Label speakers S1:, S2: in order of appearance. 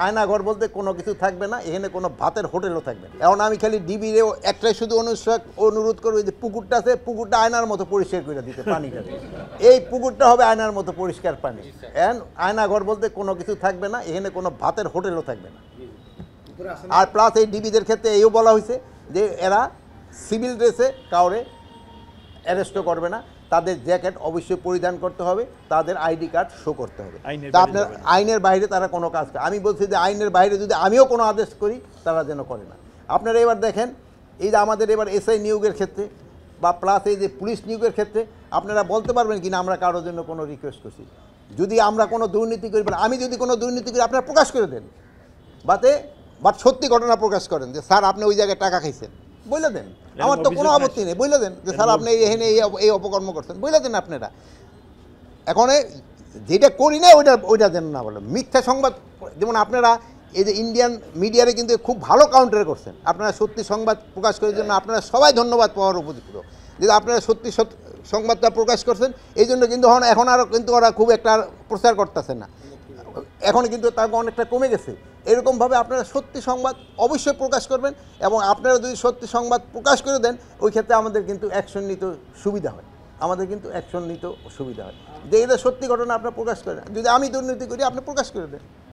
S1: আয়নাঘর বলতে কোনো কিছু থাকবে না, এখানে কোনো ভাতের হোটেলও থাকবে না। এখন আমি খালি ডিবিরেও একটাই শুধু অনুরোধ করবো, যে পুকুরটা আছে, পুকুরটা আয়নার মতো পরিষ্কার করে দিতে, পানিটা এই পুকুরটা হবে আয়নার মতো পরিষ্কার পানি। এখন আয়নাঘর বলতে কোনো কিছু থাকবে না, এখানে কোনো ভাতের হোটেলও থাকবে না। আর প্লাস এই ডিবিদের ক্ষেত্রে এইও বলা হয়েছে যে এরা সিভিল ড্রেসে কাউরে অ্যারেস্টও করবে না, তাদের জ্যাকেট অবশ্যই পরিধান করতে হবে, তাদের আইডি কার্ড শো করতে হবে। তা আপনার আইনের বাইরে তারা কোনো কাজ করে, আমি বলছি যে আইনের বাইরে যদি আমিও কোনো আদেশ করি তারা যেন করে না। আপনারা এবার দেখেন, এই যে আমাদের এবার এসআই নিয়োগের ক্ষেত্রে বা প্লাস এই যে পুলিশ নিয়োগের ক্ষেত্রে আপনারা বলতে পারবেন কি না আমরা কারোর জন্য কোনো রিকোয়েস্ট করছি? যদি আমরা কোনো দুর্নীতি করি, আমি যদি কোনো দুর্নীতি করি আপনারা প্রকাশ করে দেন, বাট সত্যি ঘটনা প্রকাশ করেন যে স্যার আপনি ওই জায়গায় টাকা খাইছেন, বলে দেন, আমার তো কোনো আপত্তি নেই, বলে দেন যে স্যার আপনি এখানে এই অপকর্ম করছেন, বলে দেন আপনারা। এখন যেটা করি না ওইটা দেন না, বলো মিথ্যা সংবাদ। যেমন আপনারা এই যে ইন্ডিয়ান মিডিয়ারে কিন্তু খুব ভালো কাউন্টার করছেন, আপনারা সত্যি সংবাদ প্রকাশ করার জন্য আপনারা সবাই ধন্যবাদ পাওয়ার উপযুক্ত, যে আপনারা সত্যি সংবাদটা প্রকাশ করছেন। এই জন্য কিন্তু এখন আরও কিন্তু ওরা খুব একটা প্রচার করতেছে না, এখন কিন্তু তার অনেকটা কমে গেছে। এরকমভাবে আপনারা সত্যি সংবাদ অবশ্যই প্রকাশ করবেন, এবং আপনারা যদি সত্যি সংবাদ প্রকাশ করে দেন ওই ক্ষেত্রে আমাদের কিন্তু অ্যাকশন নিতে সুবিধা হয়, যে এটা সত্যি ঘটনা আপনারা প্রকাশ করেন। যদি আমি দুর্নীতি করি আপনি প্রকাশ করে দেন।